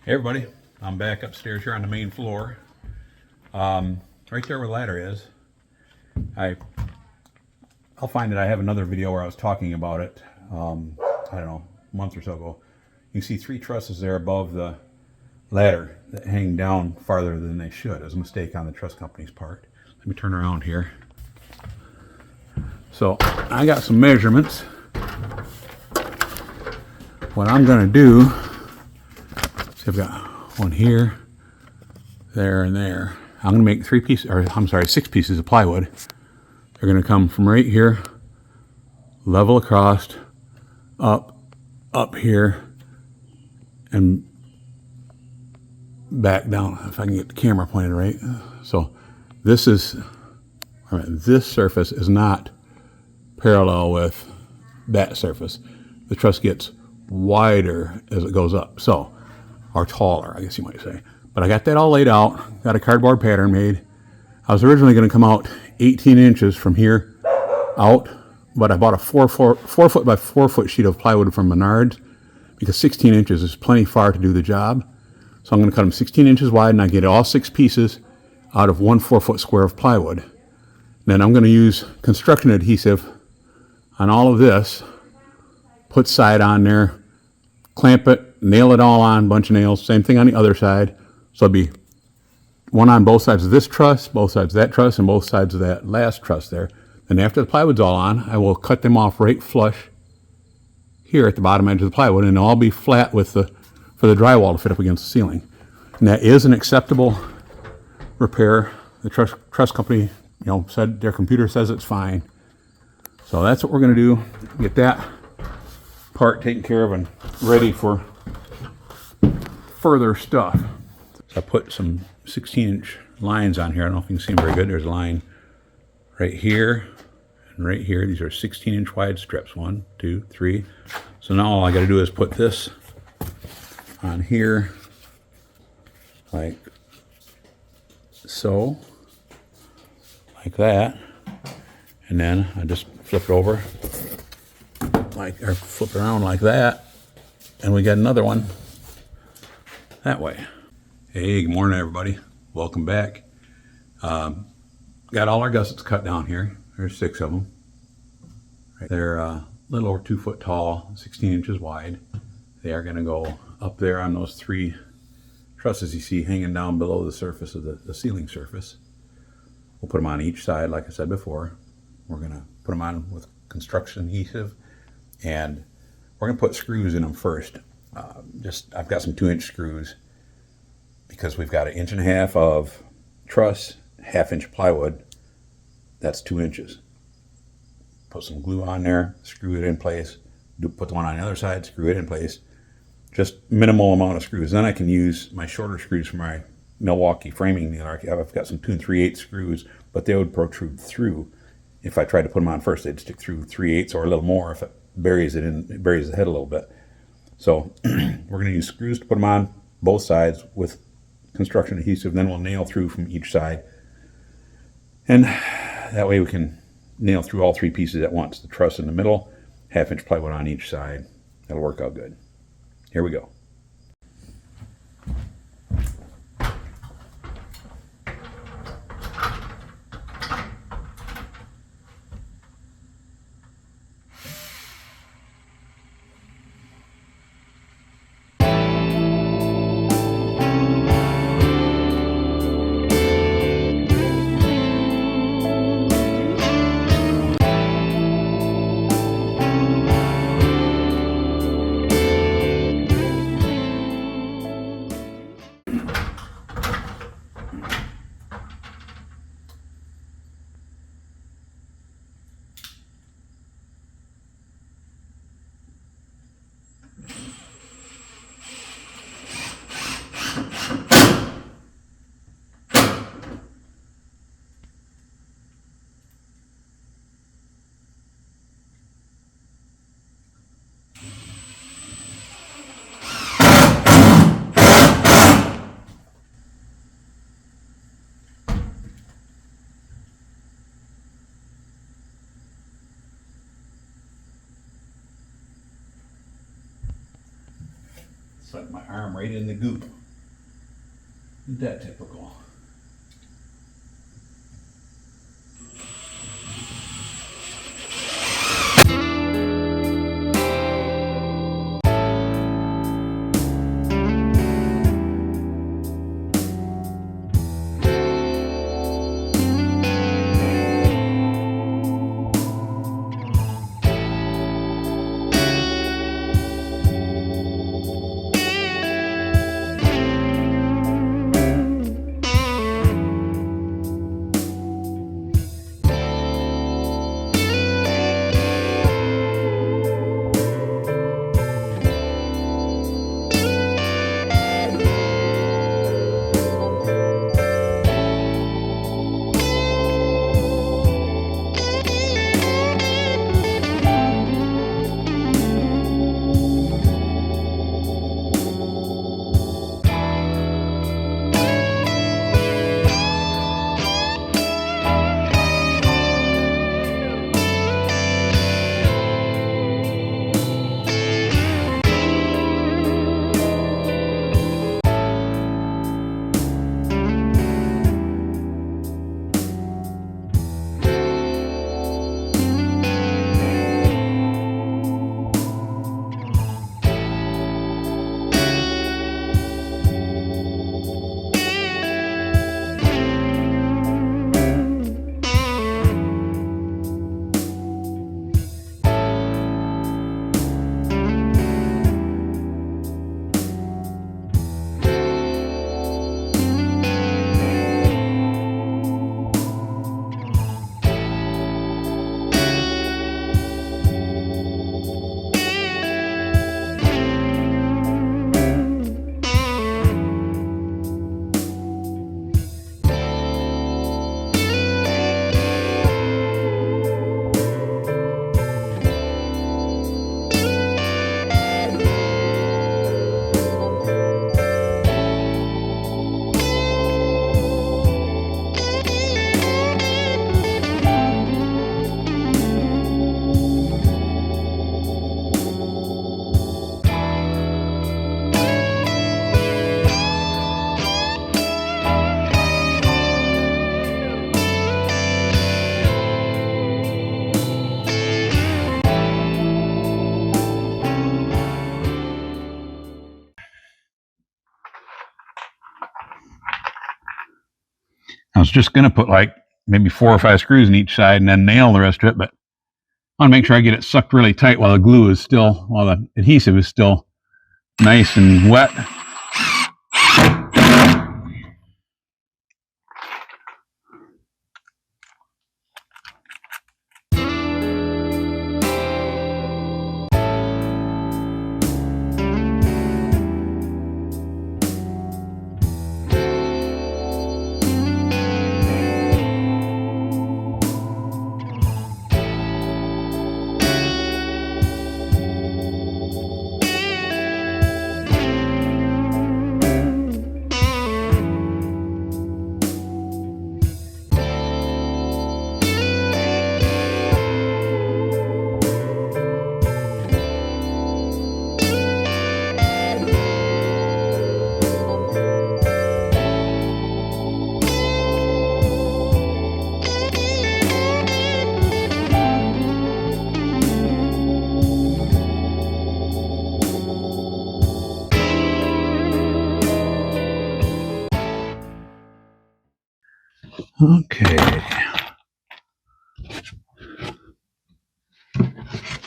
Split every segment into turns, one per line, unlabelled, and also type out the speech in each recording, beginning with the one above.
Hey everybody, I'm back upstairs here on the main floor. Right there where the ladder is. I'll find it. I have another video where I was talking about it. I don't know, a month or so ago. You can see 3 trusses there above the ladder that hang down farther than they should. It was a mistake on the truss company's part. Let me turn around here. So I got some measurements. What I'm going to do. I've got one here, there, and there. I'm going to make 6 pieces of plywood. They're going to come from right here, level across, up here, and back down. If I can get the camera pointed right. So this surface is not parallel with that surface. The truss gets wider as it goes up. Or taller, I guess you might say. But I got that all laid out, got a cardboard pattern made. I was originally going to come out 18 inches from here out, but I bought a 4 foot by 4 foot sheet of plywood from Menards because 16 inches is plenty far to do the job. So I'm going to cut them 16 inches wide, and I get all 6 pieces out of 1 4 foot square of plywood. Then I'm going to use construction adhesive on all of this, put side on there, clamp it, nail it all on, bunch of nails, same thing on the other side. So it'll be one on both sides of this truss, both sides of that truss, and both sides of that last truss there. Then after the plywood's all on, I will cut them off right flush here at the bottom edge of the plywood, and they'll all be flat for the drywall to fit up against the ceiling. And that is an acceptable repair. The truss company, said their computer says it's fine. So that's what we're going to do. Get that part taken care of and ready for further stuff. So I put some 16-inch lines on here. I don't know if you can see them very good. There's a line right here and right here. These are 16-inch wide strips. 1, 2, 3. So now all I got to do is put this on here like so, like that, and then I just flip it over or flip it around like that, and we got another one that way. Hey, good morning everybody, welcome back. Got all our gussets cut down here. There's 6 of them. They're a little over 2 foot tall, 16 inches wide. They are going to go up there on those 3 trusses you see hanging down below the surface of the ceiling surface. We'll put them on each side like I said before. We're going to put them on with construction adhesive, and we're going to put screws in them first. I've got some 2-inch screws because we've got 1.5 inches of truss, 1/2 inch plywood. That's 2 inches. Put some glue on there, screw it in place. Put the one on the other side, screw it in place. Just minimal amount of screws. Then I can use my shorter screws for my Milwaukee framing. I've got some 2 3/8 screws, but they would protrude through. If I tried to put them on first, they'd stick through 3/8 or a little more if it buries the head a little bit. So we're going to use screws to put them on both sides with construction adhesive. Then we'll nail through from each side, and that way we can nail through all 3 pieces at once. The truss in the middle, 1/2 inch plywood on each side. That'll work out good. Here we go. Set my arm right in the goop. Isn't that typical? I was just going to put like maybe 4 or 5 screws in each side and then nail the rest of it, but I want to make sure I get it sucked really tight while the glue is still, while the adhesive is still nice and wet. Okay.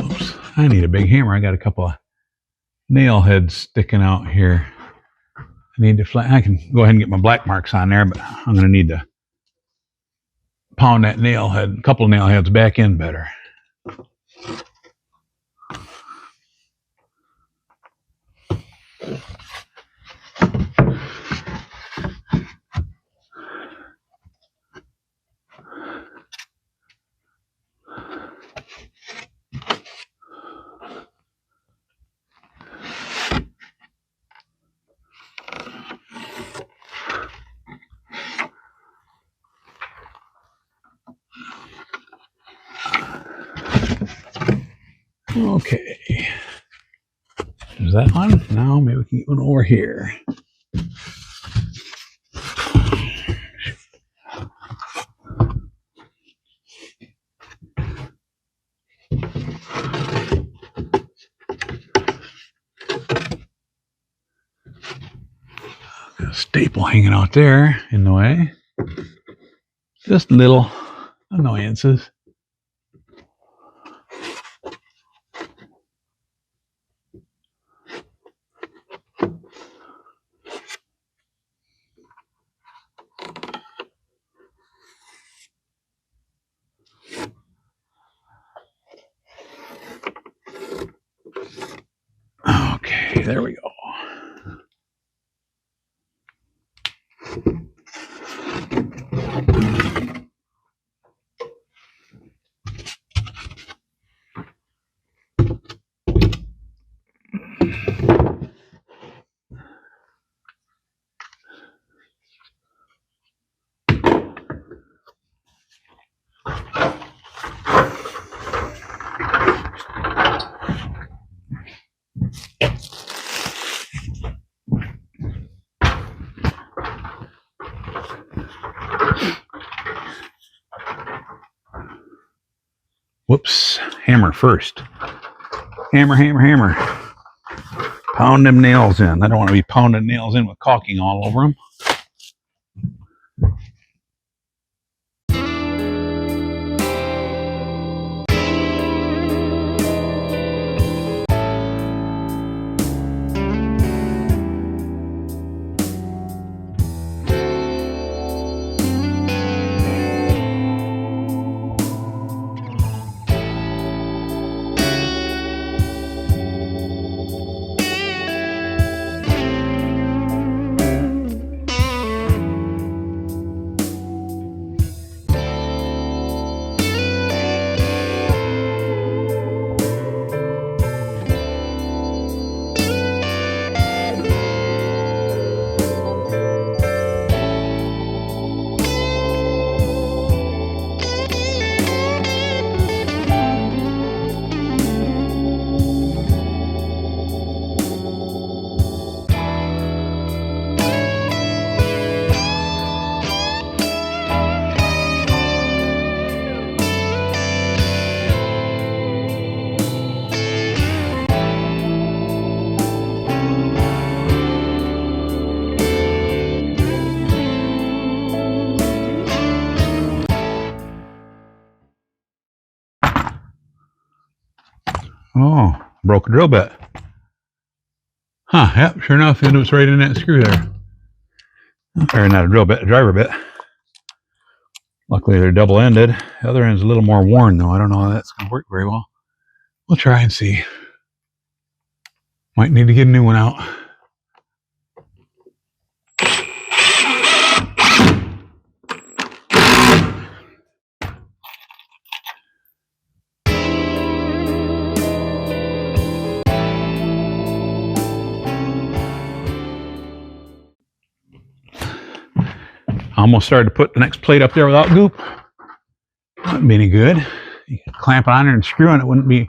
Oops. I need a big hammer. I got a couple of nail heads sticking out here. I need to I can go ahead and get my black marks on there, but I'm going to need to pound that nail head, a couple of nail heads back in better. Okay. There's that one. Now maybe we can get one over here. Staple hanging out there in the way. Just little annoyances. Okay, there we go. Whoops, hammer first. Hammer, hammer, hammer. Pound them nails in. I don't want to be pounding nails in with caulking all over them. Oh, broke a drill bit. Huh, yep, sure enough, it was right in that screw there. Or not a drill bit, a driver bit. Luckily, they're double-ended. The other end's a little more worn, though. I don't know how that's going to work very well. We'll try and see. Might need to get a new one out. I almost started to put the next plate up there without goop. Wouldn't be any good. You could clamp it on there and screw on it. Wouldn't be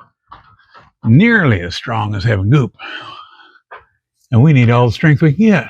nearly as strong as having goop. And we need all the strength we can get.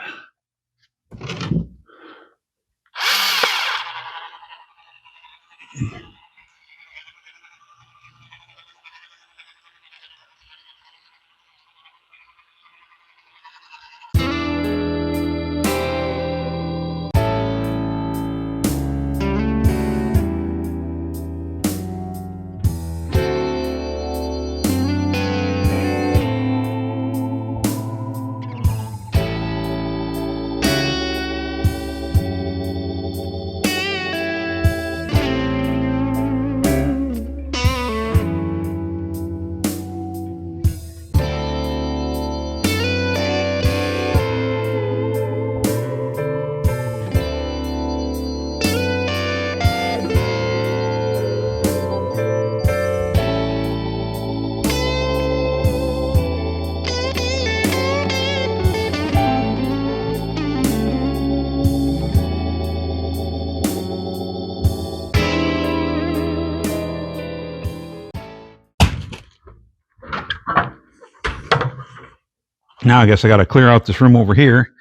Now I guess I got to clear out this room over here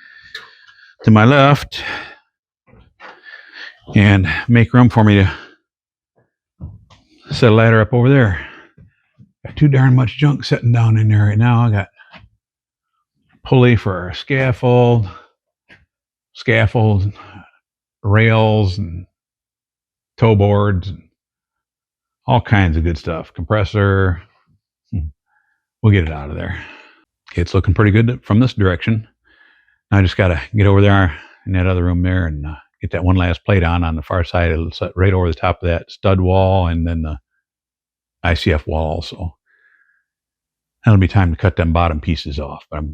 to my left and make room for me to set a ladder up over there. Got too darn much junk sitting down in there right now. I got pulley for a scaffold, scaffolds, rails, and toe boards, and all kinds of good stuff. Compressor. We'll get it out of there. Okay, it's looking pretty good from this direction. I just got to get over there in that other room there and get that one last plate on the far side. It'll set right over the top of that stud wall and then the ICF wall also. That'll be time to cut them bottom pieces off. But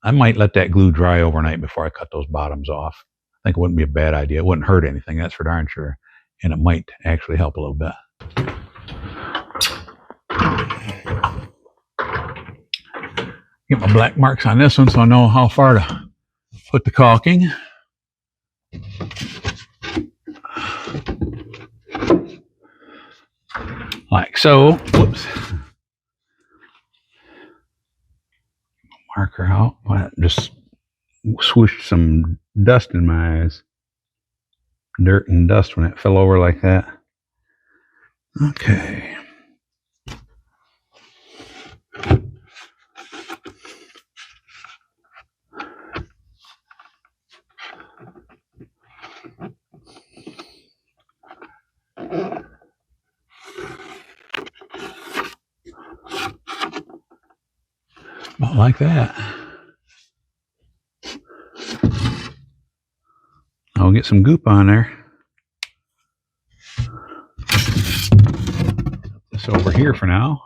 I might let that glue dry overnight before I cut those bottoms off. I think it wouldn't be a bad idea. It wouldn't hurt anything, that's for darn sure. And it might actually help a little bit. Get my black marks on this one so I know how far to put the caulking. Like so. Whoops. Marker out. Just swooshed some dust in my eyes. Dirt and dust when it fell over like that. Okay. About like that. I'll get some goop on there. Put this over here for now.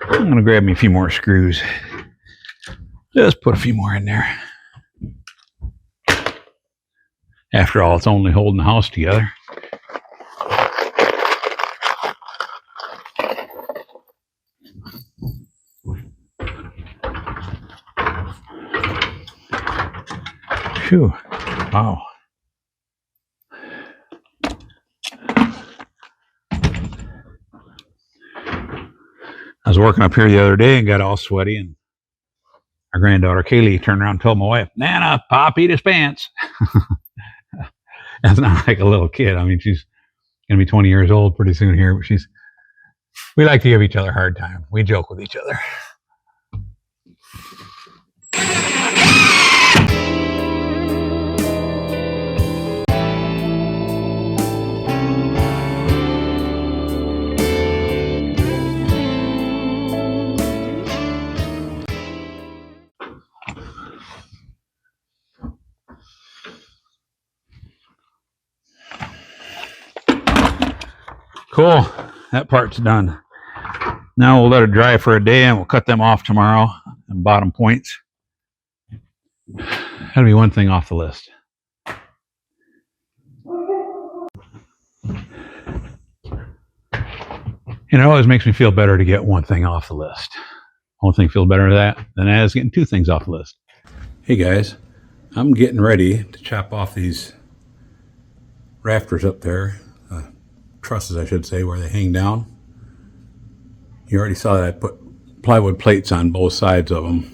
I'm going to grab me a few more screws. Just put a few more in there. After all, it's only holding the house together. Phew. Wow. I was working up here the other day and got all sweaty, and our granddaughter Kaylee turned around and told my wife, "Nana, Pop eat his pants." That's not like a little kid. I mean, she's going to be 20 years old pretty soon here, but we like to give each other a hard time. We joke with each other. Cool. That part's done. Now we'll let it dry for a day and we'll cut them off tomorrow, and bottom points. That'll be one thing off the list. It always makes me feel better to get one thing off the list. One thing feels better than that is getting two things off the list. Hey guys, I'm getting ready to chop off these rafters up there. Trusses, I should say, where they hang down. You already saw that I put plywood plates on both sides of them.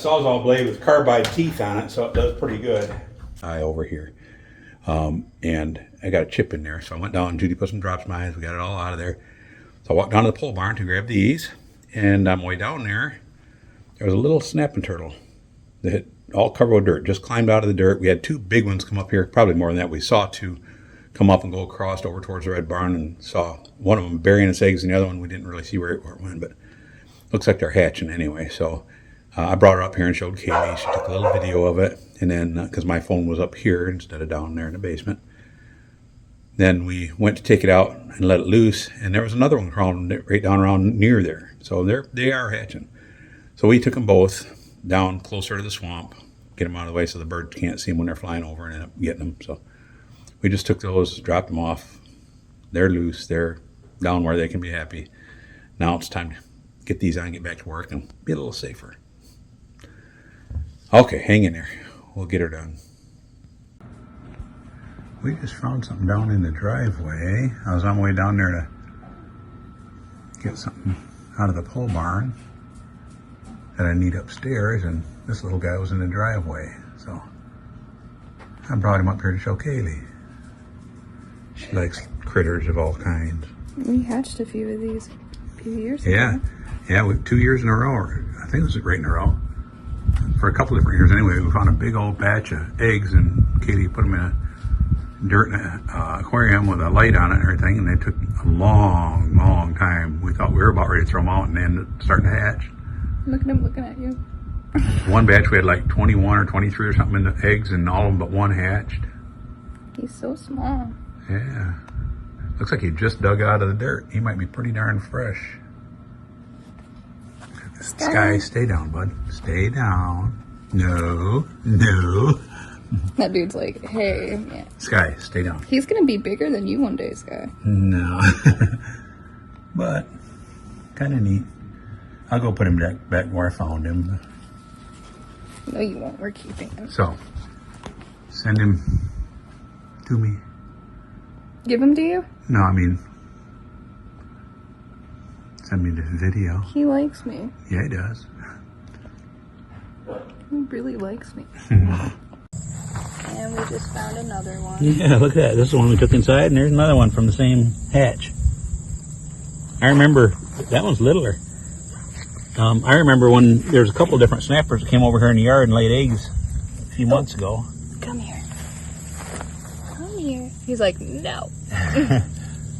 Sawzall blade with carbide teeth on it, so it does pretty good. Over here. And I got a chip in there, so I went down, Judy put some drops in my eyes, we got it all out of there. So I walked down to the pole barn to grab these, and on my way down there, there was a little snapping turtle that had all covered with dirt, just climbed out of the dirt. We had two big ones come up here, probably more than that. We saw two come up and go across over towards the red barn, and saw one of them burying its eggs, and the other one we didn't really see where it went, but looks like they're hatching anyway. So I brought her up here and showed Kaylee. She took a little video of it, and then because my phone was up here instead of down there in the basement, then we went to take it out and let it loose, and there was another one crawling right down around near there. So they are hatching. So we took them both down closer to the swamp, get them out of the way so the birds can't see them when they're flying over and end up getting them. So we just took those, dropped them off. They're loose. They're down where they can be happy. Now it's time to get these on and get back to work and be a little safer. Okay, hang in there. We'll get her done. We just found something down in the driveway. I was on my way down there to get something out of the pole barn that I need upstairs, and this little guy was in the driveway. So I brought him up here to show Kaylee. She likes critters of all kinds.
We hatched a few of these a few years ago.
Yeah, 2 years in a row. I think it was right in a row. For a couple different years anyway. We found a big old batch of eggs, and Katie put them in a dirt aquarium with a light on it and everything, and they took a long time. We thought we were about ready to throw them out, and they ended up starting to hatch.
Look at him looking at you.
One batch we had like 21 or 23 or something in the eggs, and all of them but one hatched.
He's so small.
Yeah. Looks like he just dug out of the dirt. He might be pretty darn fresh. Sky, stay down, bud. Stay down. No.
That dude's like, hey. Yeah.
Sky, stay down.
He's going to be bigger than you one day, Sky.
No. But, kind of neat. I'll go put him back where I found him.
No, you won't. We're keeping him.
So, send him to me.
Give him to you?
No, I mean, send me the video.
He likes me.
Yeah, he does.
He really likes me. And we just found another one.
Yeah, look at that. This is the one we took inside, and there's another one from the same hatch. I remember, that one's littler. I remember when there was a couple different snappers that came over here in the yard and laid eggs a few months ago.
Come here. Come here. He's like, no.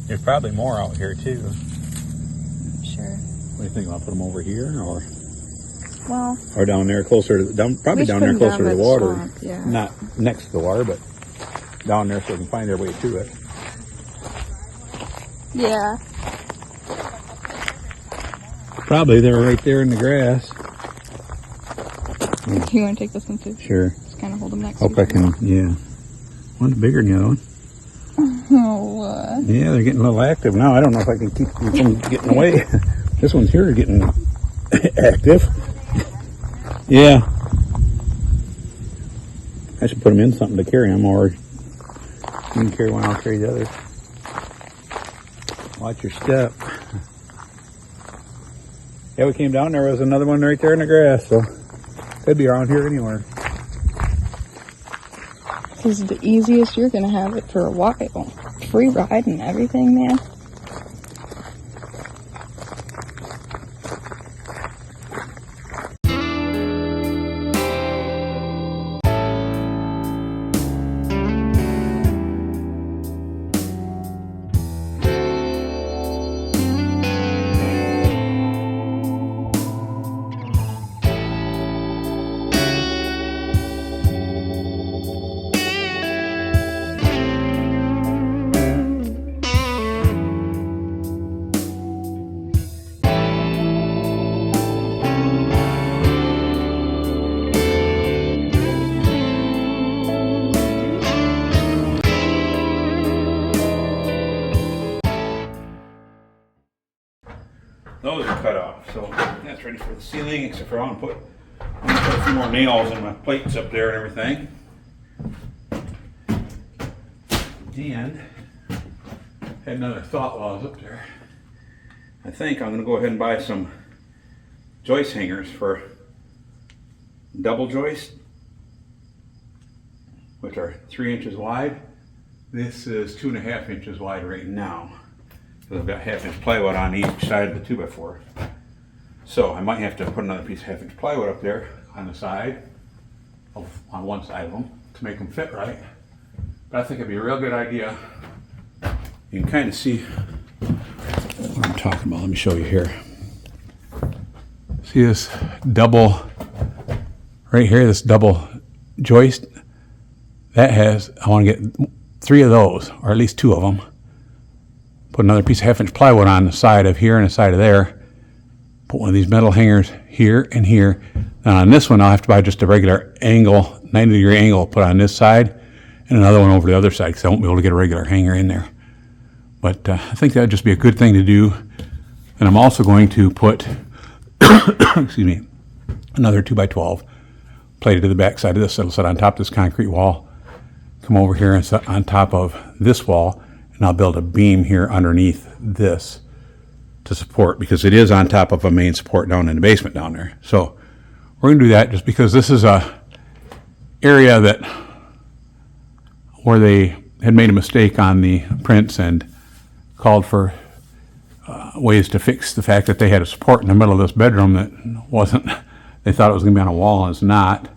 There's probably more out here, too.
I'm sure.
What do you think? I'll put them over here,
Well,
or down there closer to probably down there closer to the water. Swamp, yeah. Not next to the water, but down there so they can find their way to it.
Yeah.
Probably they're right there in the grass.
Yeah. You want to take this one too?
Sure.
Just kind of hold them next
to each other. Hope I can, yeah. One's bigger than the other one.
Oh,
yeah, they're getting a little active now. I don't know if I can keep them from getting away. This one's here getting active. Yeah. I should put them in something to carry them, or you can carry one, I'll carry the other. Watch your step. Yeah, we came down, there was another one right there in the grass, so could be around here anywhere.
This is the easiest you're going to have it for a while. Free ride and everything, man.
Those are cut off, so that's ready for the ceiling, except for I'm gonna put a few more nails in my plates up there and everything. And had another thought while I was up there. I think I'm gonna go ahead and buy some joist hangers for double joist, which are 3 inches wide. This is 2.5 inches wide right now. So I've got 1/2 inch plywood on each side of the 2x4. So I might have to put another piece of 1/2 inch plywood up there on the side, on one side of them, to make them fit right. But I think it'd be a real good idea. You can kind of see what I'm talking about. Let me show you here. See this double, right here, this double joist? That has, I want to get 3 of those, or at least 2 of them. Put another piece of 1/2 inch plywood on the side of here and the side of there. Put one of these metal hangers here and here. Now on this one, I'll have to buy just a regular angle, 90-degree angle, put on this side, and another one over the other side, because I won't be able to get a regular hanger in there. But I think that would just be a good thing to do. And I'm also going to put, excuse me, another 2x12 plated to the back side of this. It'll sit on top of this concrete wall. Come over here and sit on top of this wall, and I'll build a beam here underneath this to support, because it is on top of a main support down in the basement down there. So we're going to do that just because this is a area that where they had made a mistake on the prints and called for ways to fix the fact that they had a support in the middle of this bedroom that wasn't, they thought it was going to be on a wall, and it's not.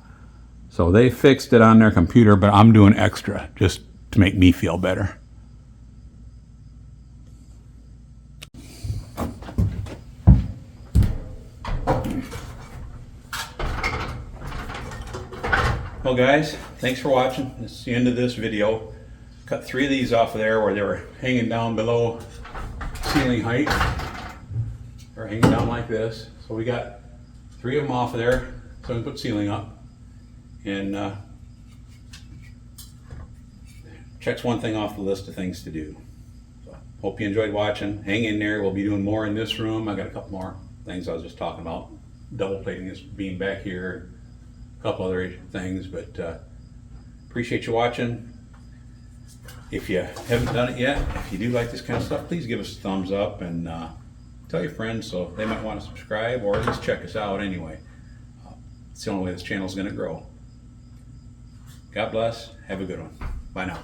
So they fixed it on their computer, but I'm doing extra just to make me feel better. Well guys, thanks for watching. This is the end of this video. Cut 3 of these off of there where they were hanging down below ceiling height. They're hanging down like this. So we got 3 of them off of there so we can put ceiling up. And checks one thing off the list of things to do. So hope you enjoyed watching. Hang in there. We'll be doing more in this room. I got a couple more things I was just talking about. Double plating this beam back here. A couple other things, but appreciate you watching. If you haven't done it yet, if you do like this kind of stuff, please give us a thumbs up and tell your friends so they might want to subscribe, or at least check us out anyway. It's the only way this channel is going to grow. God bless. Have a good one. Bye now.